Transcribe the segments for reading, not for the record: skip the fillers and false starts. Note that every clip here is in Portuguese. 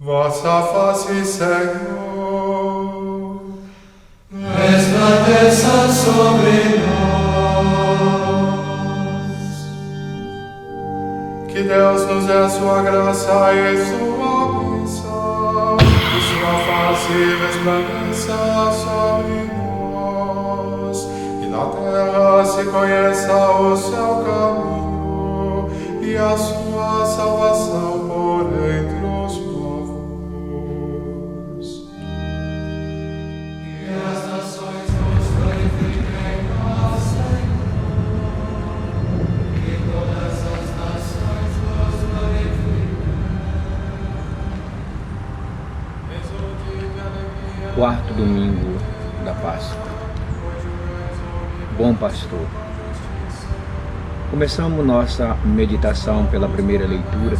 Vossa face, Senhor, resplandeça sobre nós. que Deus nos dê a sua graça e sua bênção, e sua face resplandeça sobre nós, e na terra se conheça o seu caminho e a sua salvação por entre os povos. Que as nações nos glorifiquem, ó Senhor. Que todas as nações nos glorifiquem. Quarto domingo da Páscoa. Bom Pastor. Começamos nossa meditação pela primeira leitura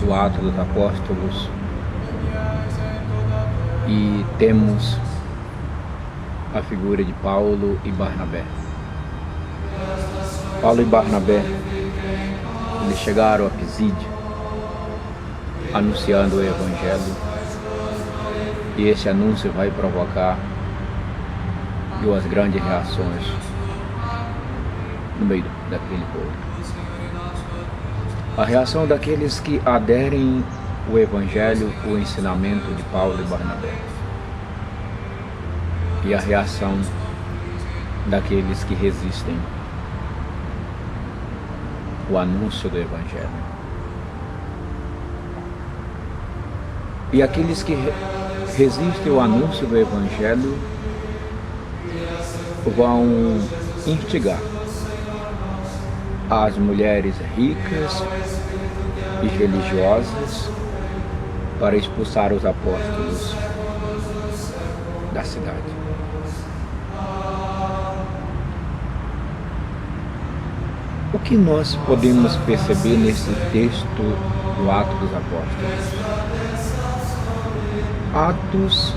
do Atos dos Apóstolos e temos a figura de Paulo e Barnabé. Paulo e Barnabé, eles chegaram a Pisídia anunciando o Evangelho, e esse anúncio vai provocar duas grandes reações no meio daquele povo. A reação daqueles que aderem o Evangelho, o ensinamento de Paulo e Barnabé. E a reação daqueles que resistem o anúncio do Evangelho. E aqueles que resistem o anúncio do Evangelho vão instigar as mulheres ricas e religiosas para expulsar os apóstolos da cidade. O que nós podemos perceber nesse texto do Atos dos Apóstolos? Atos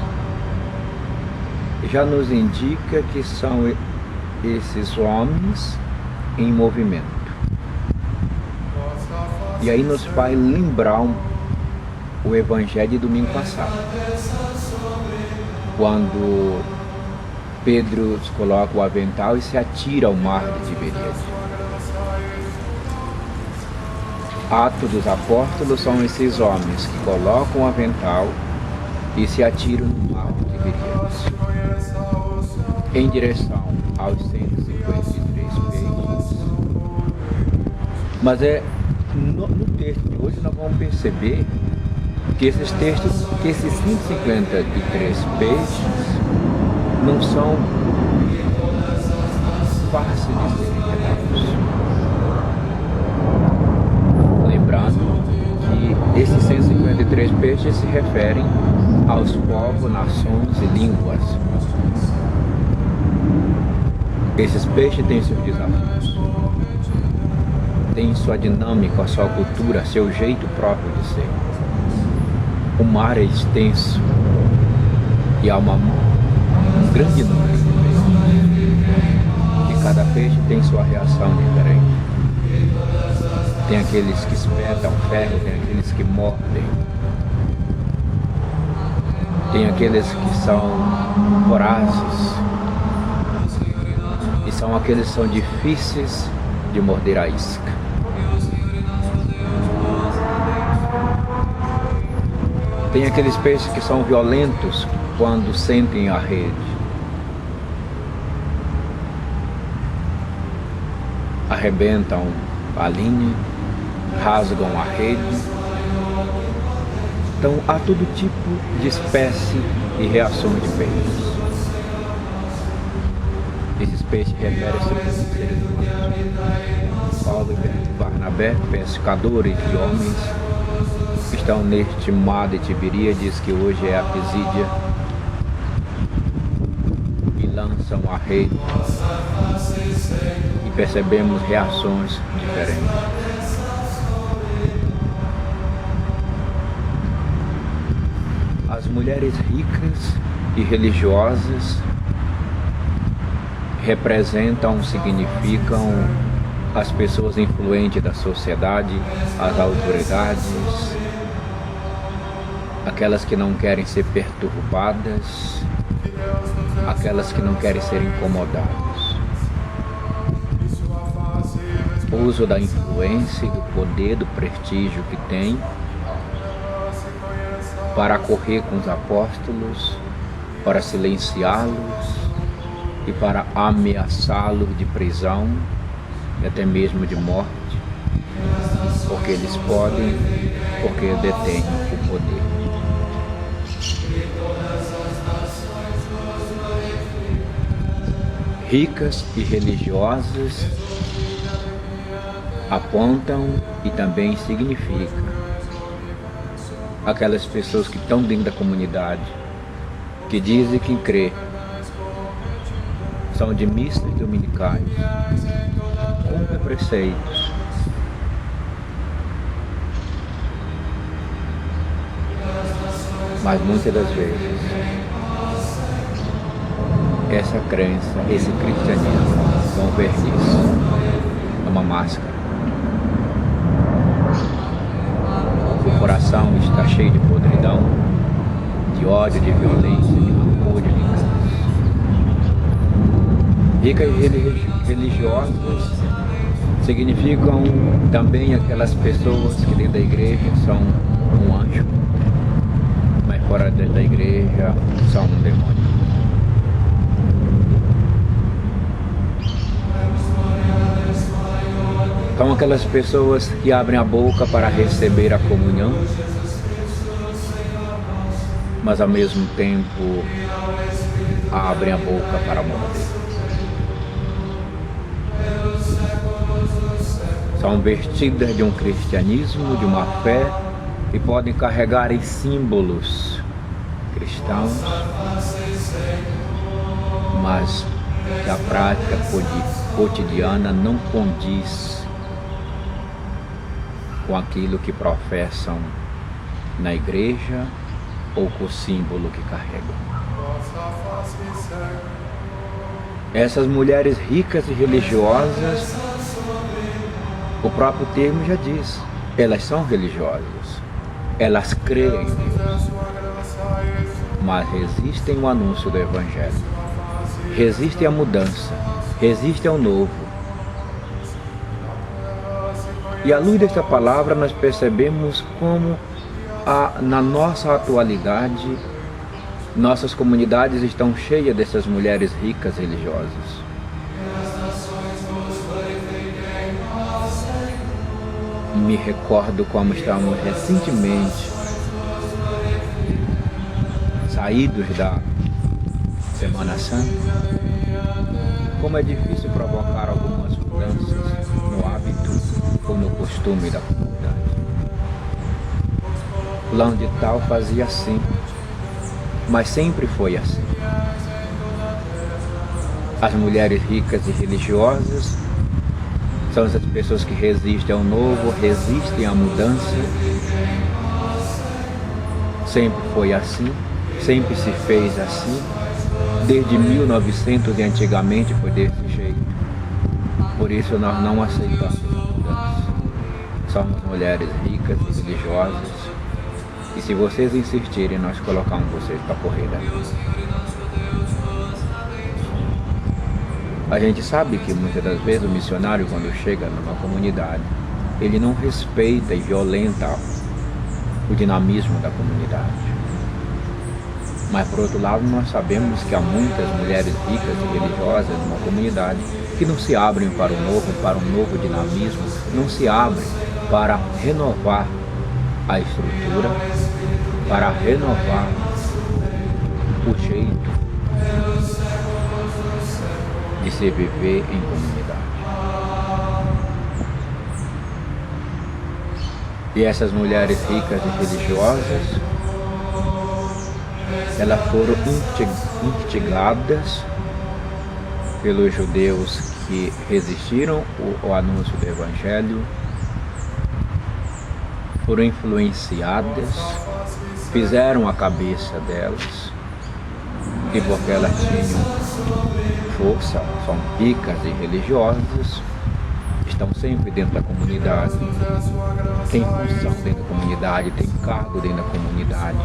já nos indica que são esses homens em movimento. E aí nos vai lembrar o Evangelho de domingo passado, quando Pedro coloca o avental e se atira ao mar de Tiberíades. Atos dos Apóstolos são esses homens que colocam o avental e se atiram no mar de Tiberíades, em direção aos 153 peixes. Mas no texto de hoje nós vamos perceber que esses 153 peixes não são fáceis de serem pegados. Lembrando que esses 153 peixes se referem aos povos, nações e línguas. Esses peixes têm seus desafios, têm sua dinâmica, a sua cultura, seu jeito próprio de ser. O mar é extenso e há um grande número de peixes. E cada peixe tem sua reação diferente. Tem aqueles que espetam ferro, tem aqueles que mordem. Tem aqueles que são vorazes. E são aqueles que são difíceis de morder a isca. Tem aqueles peixes que são violentos quando sentem a rede. Arrebentam a linha, rasgam a rede. Então há todo tipo de espécie e reações de peixes. Esses peixes referem-se a seres humanos. Paulo e Barnabé, pescadores de homens, estão neste mar de Tiberíades, que hoje é a Pisídia, e lançam a rede e percebemos reações diferentes. As mulheres ricas e religiosas representam, significam as pessoas influentes da sociedade, as autoridades, aquelas que não querem ser perturbadas, aquelas que não querem ser incomodadas. O uso da influência, do poder, do prestígio que tem para correr com os apóstolos, para silenciá-los e para ameaçá-los de prisão e até mesmo de morte, porque eles podem, porque detêm o poder. Ricas e religiosas apontam e também significam aquelas pessoas que estão dentro da comunidade, que dizem que crê, são de missas dominicais, cumprem preceitos, mas muitas das vezes essa crença, esse cristianismo é um verniz, é uma máscara. O coração está cheio de podridão, de ódio, de violência, de rancor, de vingança. Ricas e religiosas significam também aquelas pessoas que dentro da igreja são um anjo, mas fora da igreja são um demônio. São aquelas pessoas que abrem a boca para receber a comunhão, mas ao mesmo tempo abrem a boca para morrer. São vestidas de um cristianismo, de uma fé, e podem carregar em símbolos cristãos, mas que a prática cotidiana não condiz com aquilo que professam na igreja ou com o símbolo que carregam. Essas mulheres ricas e religiosas, o próprio termo já diz, elas são religiosas, elas creem em Deus, mas resistem ao anúncio do Evangelho, resistem à mudança, resistem ao novo. E à luz desta palavra nós percebemos como na nossa atualidade nossas comunidades estão cheias dessas mulheres ricas religiosas. Me recordo como estávamos recentemente saídos da Semana Santa, como é difícil provocar algumas mudanças no hábito ou no costume da comunidade. Fulano de tal fazia assim, mas sempre foi assim. As mulheres ricas e religiosas são essas pessoas que resistem ao novo, resistem à mudança. Sempre foi assim, sempre se fez assim, desde 1900 e antigamente foi desse jeito. Por isso nós não aceitamos a mudança. Somos mulheres ricas e religiosas, e se vocês insistirem, nós colocamos vocês para correr daqui. A gente sabe que muitas das vezes o missionário, quando chega numa comunidade, ele não respeita e violenta o dinamismo da comunidade. Mas por outro lado, nós sabemos que há muitas mulheres ricas e religiosas numa comunidade que não se abrem para um novo dinamismo, não se abrem para renovar a estrutura, para renovar o jeito de se viver em comunidade. E essas mulheres ricas e religiosas, elas foram instigadas pelos judeus que resistiram ao anúncio do Evangelho, foram influenciadas, fizeram a cabeça delas, e porque elas tinham força, são ricas e religiosas, estão sempre dentro da comunidade, têm função dentro da comunidade, têm cargo dentro da comunidade.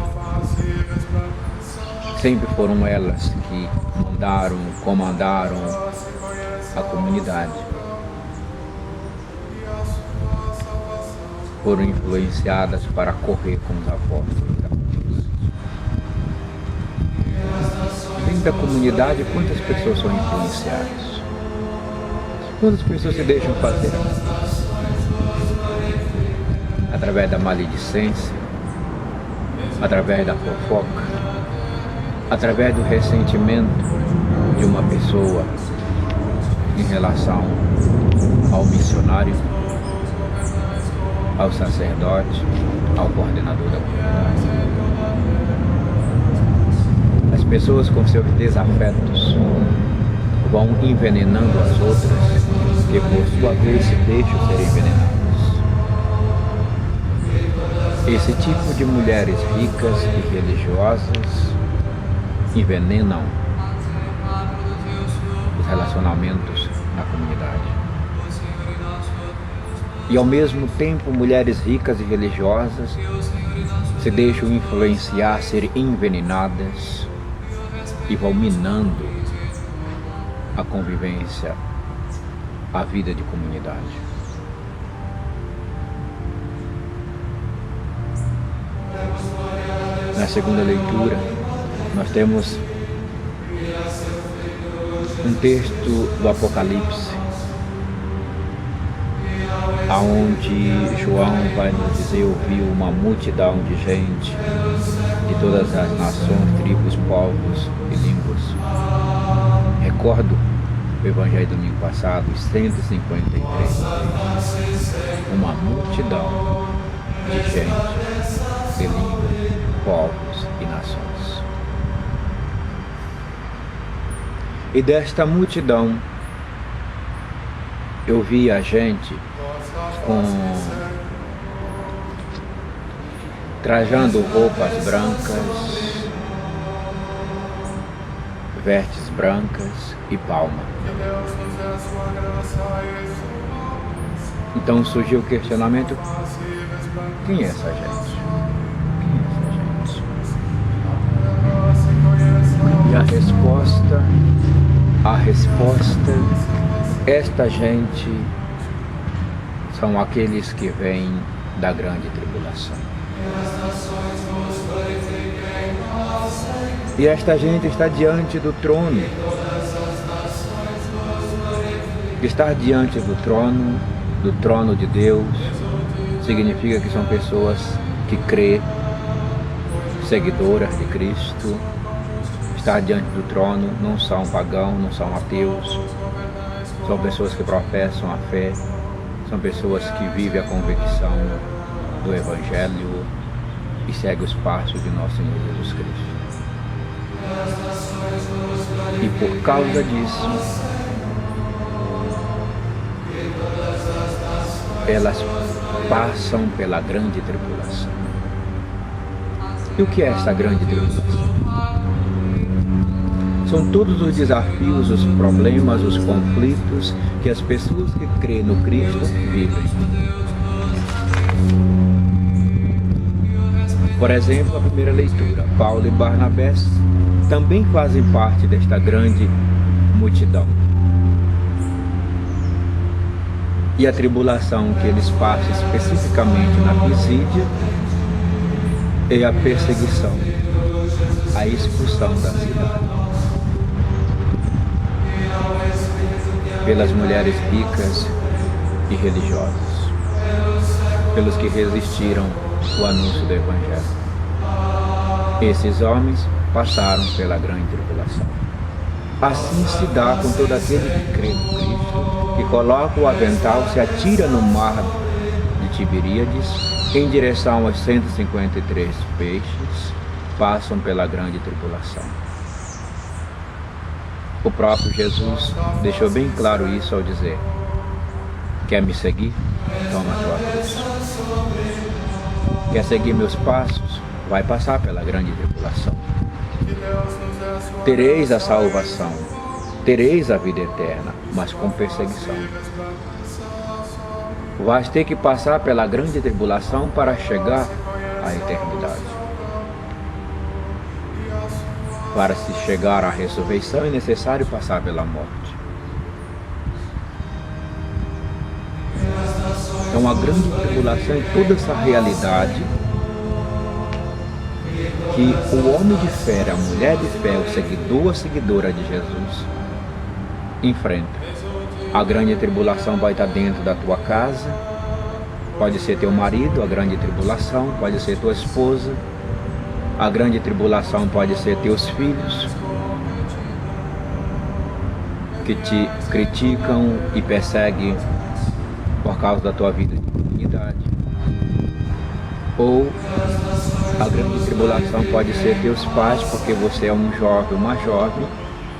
Sempre foram elas que mandaram, comandaram a comunidade. Foram influenciadas para correr com os apóstolos. Dentro da comunidade, quantas pessoas são influenciadas? Quantas pessoas se deixam fazer? Através da maledicência, através da fofoca, através do ressentimento de uma pessoa em relação ao missionário, ao sacerdote, ao coordenador da comunidade. As pessoas com seus desafetos vão envenenando as outras, que por sua vez se deixam ser envenenadas. Esse tipo de mulheres ricas e religiosas envenenam os relacionamentos na comunidade. E ao mesmo tempo, mulheres ricas e religiosas se deixam influenciar, ser envenenadas e vão minando a convivência, a vida de comunidade. Na segunda leitura, nós temos um texto do Apocalipse, aonde João vai nos dizer: ouviu uma multidão de gente de todas as nações, tribos, povos e línguas. Recordo o Evangelho do domingo passado, os 153. Uma multidão de gente, de línguas, povos e nações. E desta multidão eu vi a gente trajando roupas brancas, vestes brancas e palma. Então surgiu o questionamento: quem é essa gente? E a resposta, esta gente são aqueles que vêm da grande tribulação. E esta gente está diante do trono. Estar diante do trono de Deus, significa que são pessoas que crêem, seguidoras de Cristo. Estar diante do trono não são pagãos, não são ateus, são pessoas que professam a fé, são pessoas que vivem a convicção do Evangelho e seguem os passos de nosso Senhor Jesus Cristo. E por causa disso, elas passam pela grande tribulação. E o que é essa grande tribulação? São todos os desafios, os problemas, os conflitos que as pessoas que creem no Cristo vivem. Por exemplo, a primeira leitura, Paulo e Barnabé também fazem parte desta grande multidão. E a tribulação que eles passam especificamente na Pisídia é a perseguição, a expulsão da cidade pelas mulheres ricas e religiosas, pelos que resistiram ao anúncio do Evangelho. Esses homens passaram pela grande tribulação. Assim se dá com todo aquele que crê no Cristo, que coloca o avental, se atira no mar de Tiberíades, em direção aos 153 peixes, passam pela grande tribulação. O próprio Jesus deixou bem claro isso ao dizer: quer me seguir? Toma a tua cruz. Quer seguir meus passos? Vai passar pela grande tribulação. Tereis a salvação, tereis a vida eterna, mas com perseguição. vais ter que passar pela grande tribulação para chegar à eternidade. Para se chegar à ressurreição é necessário passar pela morte. Então a grande tribulação é toda essa realidade que o homem de fé, a mulher de fé, o seguidor, a seguidora de Jesus enfrenta. A grande tribulação vai estar dentro da tua casa, pode ser teu marido, a grande tribulação, pode ser tua esposa, a grande tribulação pode ser teus filhos, que te criticam e perseguem por causa da tua vida de comunidade. Ou a grande tribulação pode ser teus pais, porque você é um jovem, uma jovem,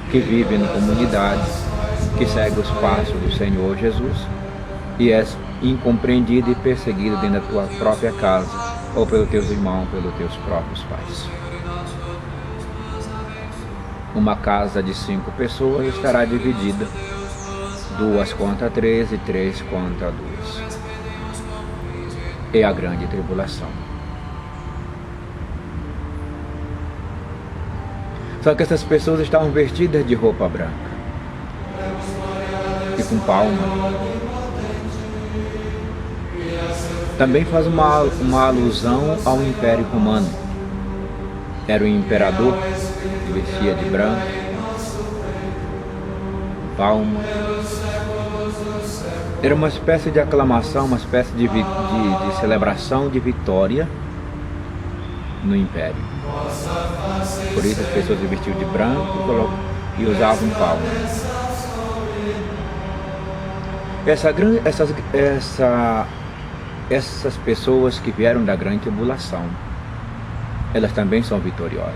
que vive na comunidade, que segue os passos do Senhor Jesus e és incompreendido e perseguido dentro da tua própria casa, ou pelos teus irmãos, pelos teus próprios pais. Uma casa de 5 pessoas estará dividida 2 contra 3 e 3 contra 2. É a grande tribulação. Só que essas pessoas estavam vestidas de roupa branca e com palma. Também faz uma alusão ao Império Romano. Era o imperador que vestia de branco, palma. Era uma espécie de aclamação, uma espécie de celebração de vitória no Império. Por isso as pessoas se vestiam de branco e usavam palma. Essas pessoas que vieram da grande tribulação, elas também são vitoriosas.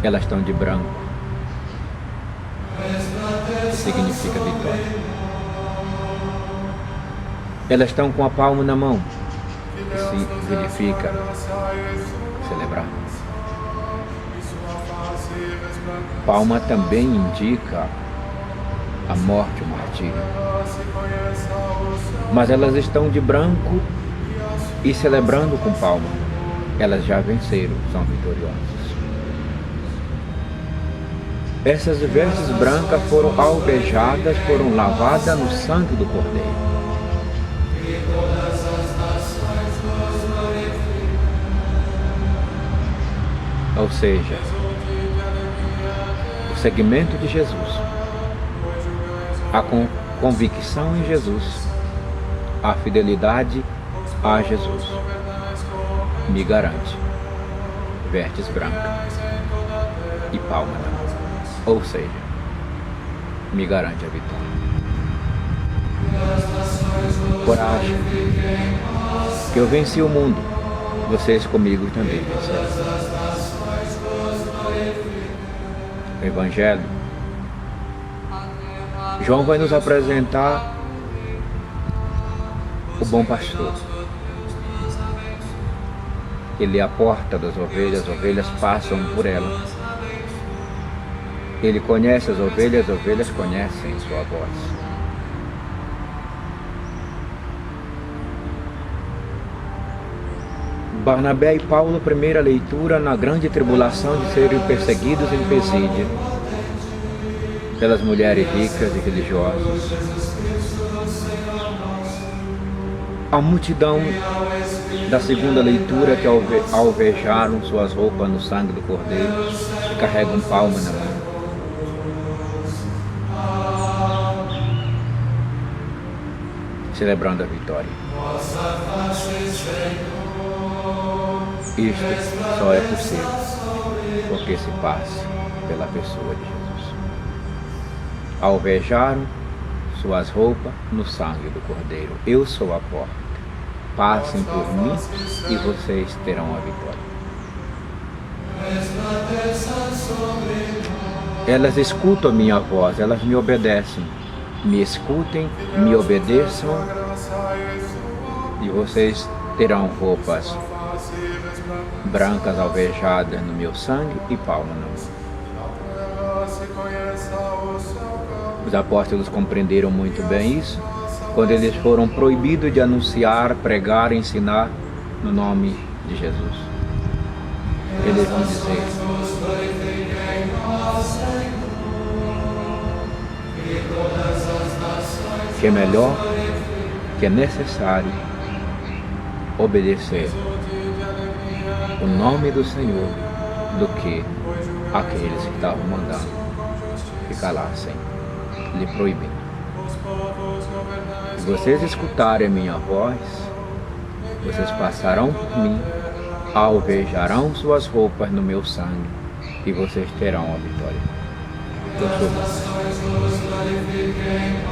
Elas estão de branco, que significa vitória. Elas estão com a palma na mão, que significa celebrar. Palma também indica a morte, o martírio. Mas elas estão de branco e celebrando com palma. Elas já venceram, são vitoriosas. Essas vestes brancas foram alvejadas, foram lavadas no sangue do Cordeiro. Ou seja, o seguimento de Jesus, a convicção em Jesus, a fidelidade a Jesus, me garante vestes brancas e palma na mão. Ou seja, me garante a vitória. Coragem, que eu venci o mundo, vocês comigo também venceram. O Evangelho, João vai nos apresentar o bom pastor. Ele é a porta das ovelhas, as ovelhas passam por ela. Ele conhece as ovelhas conhecem sua voz. Barnabé e Paulo, primeira leitura na grande tribulação de serem perseguidos em Pisídia pelas mulheres ricas e religiosas. A multidão da segunda leitura que alvejaram suas roupas no sangue do Cordeiro e carregam palma na mão. Celebrando a vitória. Isto só é possível porque se passa pela pessoa de Jesus. Alvejaram suas roupas no sangue do Cordeiro. Eu sou a porta. Passem por mim e vocês terão a vitória. Elas escutam a minha voz, elas me obedecem. Me escutem, me obedeçam e vocês terão roupas brancas alvejadas no meu sangue e palma na mão. Os apóstolos compreenderam muito bem isso quando eles foram proibidos de anunciar, pregar, ensinar no nome de Jesus. Eles vão dizer: que é melhor, que é necessário obedecer o nome do Senhor do que aqueles que estavam mandando que calassem, lhe proibindo. Se vocês escutarem a minha voz, vocês passarão por mim, alvejarão suas roupas no meu sangue e vocês terão a vitória. Eu sou bom.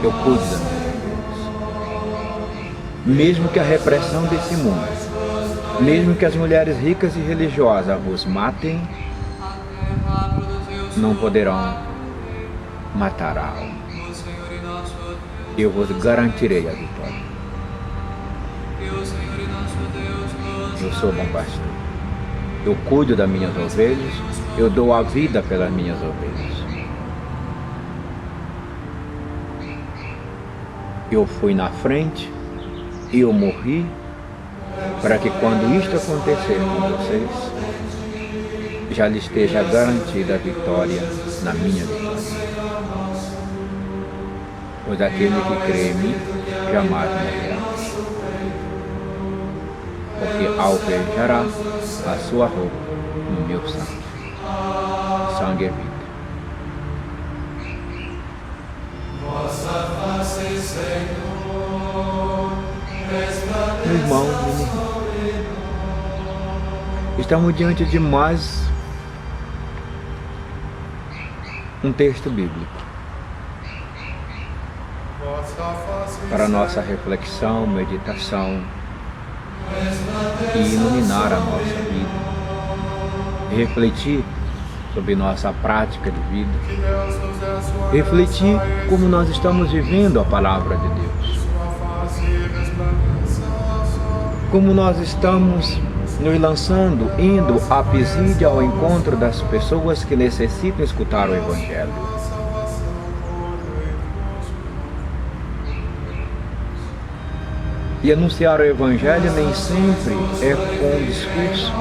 Eu cuido das minhas ovelhas. Mesmo que a repressão desse mundo, mesmo que as mulheres ricas e religiosas vos matem, não poderão matar a alma. Eu vos garantirei a vitória. Eu sou bom pastor. Eu cuido das minhas ovelhas, eu dou a vida pelas minhas ovelhas. Eu fui na frente, eu morri, para que quando isto acontecer com vocês, já lhe esteja garantida a vitória na minha vitória. Pois aquele que crê em mim jamais morrerá, porque alvejará a sua roupa no meu sangue. Sangue é vida. Meu irmão, minha irmã, estamos diante de mais um texto bíblico para nossa reflexão, meditação e iluminar a nossa vida, refletir sobre nossa prática de vida, refletir como nós estamos vivendo a palavra de Deus, como nós estamos nos lançando, indo a Pisídia ao encontro das pessoas que necessitam escutar o Evangelho. E anunciar o Evangelho nem sempre é com discurso.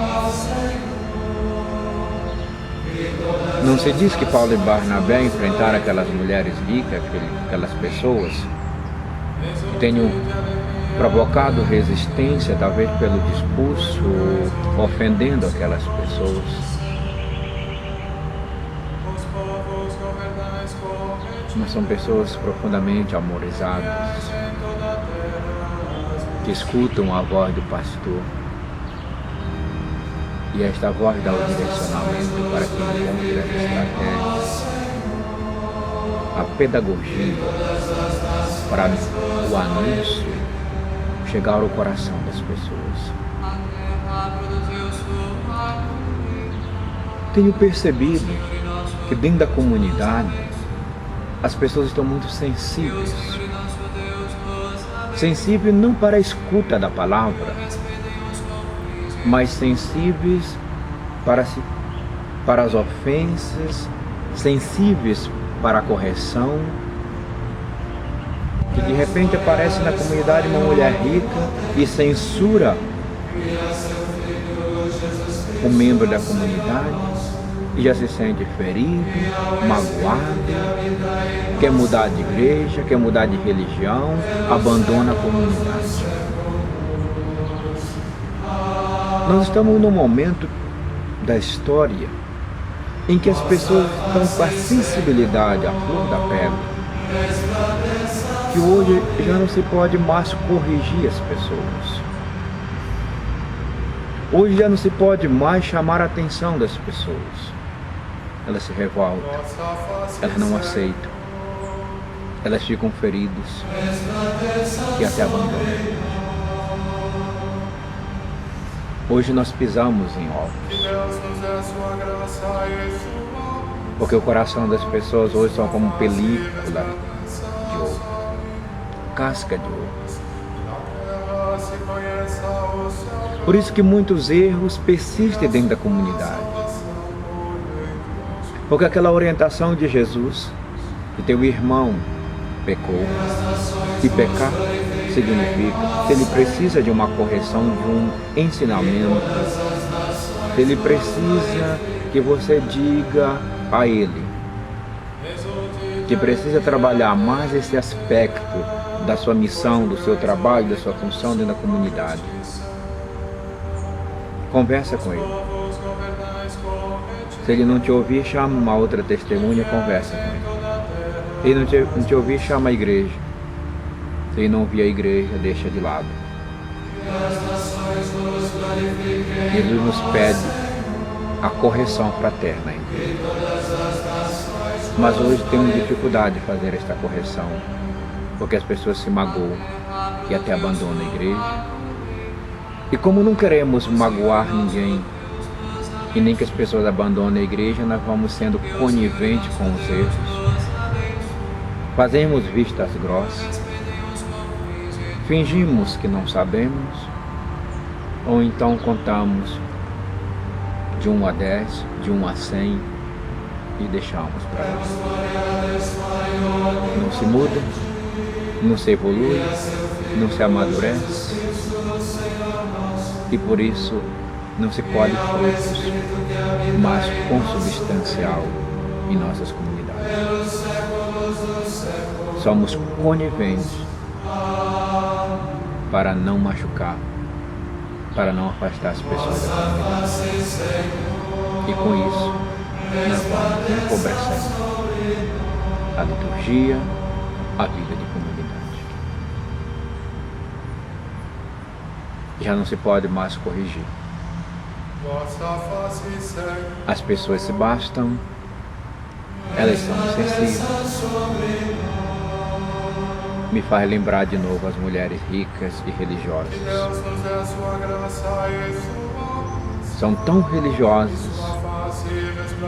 Não se diz que Paulo e Barnabé enfrentaram aquelas mulheres ricas, aquelas pessoas que tenham provocado resistência, talvez pelo discurso, ofendendo aquelas pessoas. Mas são pessoas profundamente amorizadas, que escutam a voz do pastor. E esta voz dá o direcionamento para que encontre as estratégias, a pedagogia para o anúncio chegar ao coração das pessoas. Tenho percebido que dentro da comunidade as pessoas estão muito sensíveis. Sensíveis não para a escuta da palavra, mas sensíveis para as ofensas, sensíveis para a correção. Que de repente aparece na comunidade uma mulher rica e censura o membro da comunidade e já se sente ferido, magoado, quer mudar de igreja, quer mudar de religião, abandona a comunidade. Nós estamos num momento da história em que as pessoas estão com a sensibilidade à flor da pele, que hoje já não se pode mais corrigir as pessoas. Hoje já não se pode mais chamar a atenção das pessoas. Elas se revoltam, elas não aceitam, elas ficam feridas e até abandonam. Hoje nós pisamos em ovos, porque o coração das pessoas hoje são como película de ouro, casca de ouro. Por isso que muitos erros persistem dentro da comunidade. Porque aquela orientação de Jesus, que teu irmão pecou, E pecar significa, se ele precisa de uma correção, de um ensinamento, se ele precisa que você diga a ele que precisa trabalhar mais esse aspecto da sua missão, do seu trabalho, da sua função dentro da comunidade. Conversa com ele. Se ele não te ouvir, chama uma outra testemunha e conversa com ele. Se ele não te ouvir, chama a igreja. Se ele não ouvir a igreja, deixa de lado. Jesus nos pede a correção fraterna em Deus. Mas hoje temos dificuldade de fazer esta correção, porque as pessoas se magoam e até abandonam a igreja. E como não queremos magoar ninguém, e nem que as pessoas abandonem a igreja, nós vamos sendo coniventes com os erros. Fazemos vistas grossas, fingimos que não sabemos, ou então contamos de 1 a 10, de 1 a 100 e deixamos para lá. Não se muda, não se evolui, não se amadurece e por isso não se colhe frutos mais consubstancial em nossas comunidades. Somos coniventes para não machucar, para não afastar as pessoas da comunidade. E com isso, nós vamos empobrecendo a liturgia, a vida de comunidade. Já não se pode mais corrigir. As pessoas se bastam, elas são sensíveis. Me faz lembrar de novo as mulheres ricas e religiosas. São tão religiosas,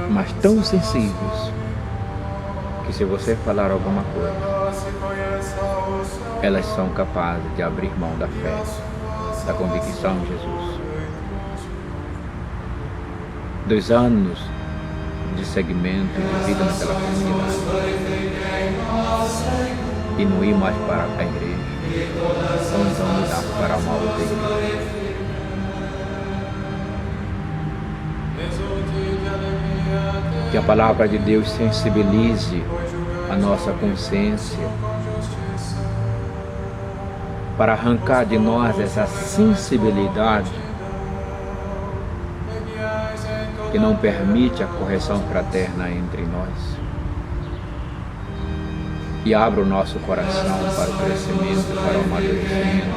mas tão sensíveis, que se você falar alguma coisa, elas são capazes de abrir mão da fé, da convicção em Jesus. 2 anos de segmento de vida naquela comunidade e não ir mais para a igreja, ou então mudar para uma outra igreja. Que a palavra de Deus sensibilize a nossa consciência para arrancar de nós essa sensibilidade que não permite a correção fraterna entre nós. E abra o nosso coração para o crescimento, para o amadurecimento.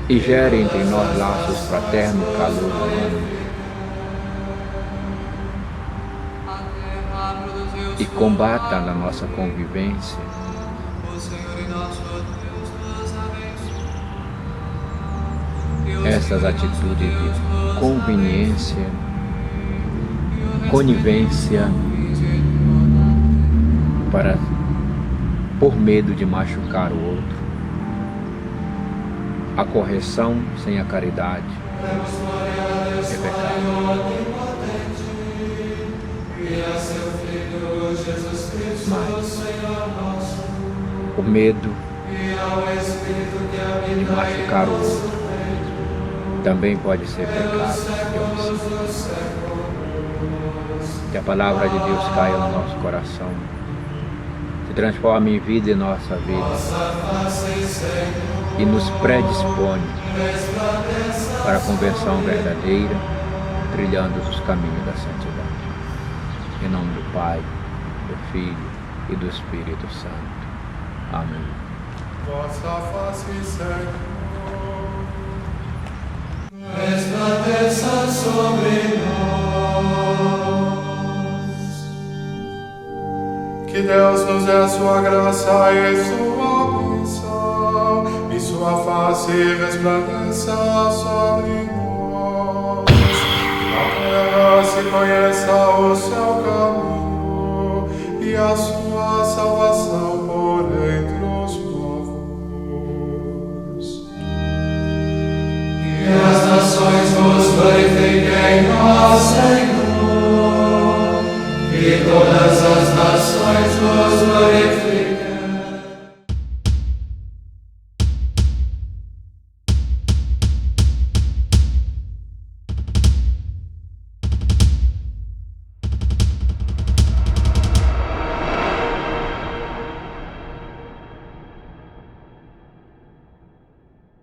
E gere entre nós laços fraternos, calor humano. E combata na nossa convivência essas atitudes de conveniência, conivência, por medo de machucar o outro. A correção sem a caridade é pecado. Mas o medo de machucar o outro também pode ser pecado de homicídio. Que a palavra de Deus caia no nosso coração, se transforme em vida em nossa vida e nos predispõe para a conversão verdadeira, trilhando os caminhos da santidade. Em nome do Pai, do Filho e do Espírito Santo. Amém. Vossa face, Senhor, resplandeça sobre nós. que Deus nos dê a sua graça e sua bênção, e sua face resplandeça sobre nós. Que na terra se conheça o seu caminho e a sua salvação por entre os povos. Que as nações vos glorifiquem, ó Senhor, que todas as nações vos glorifiquem.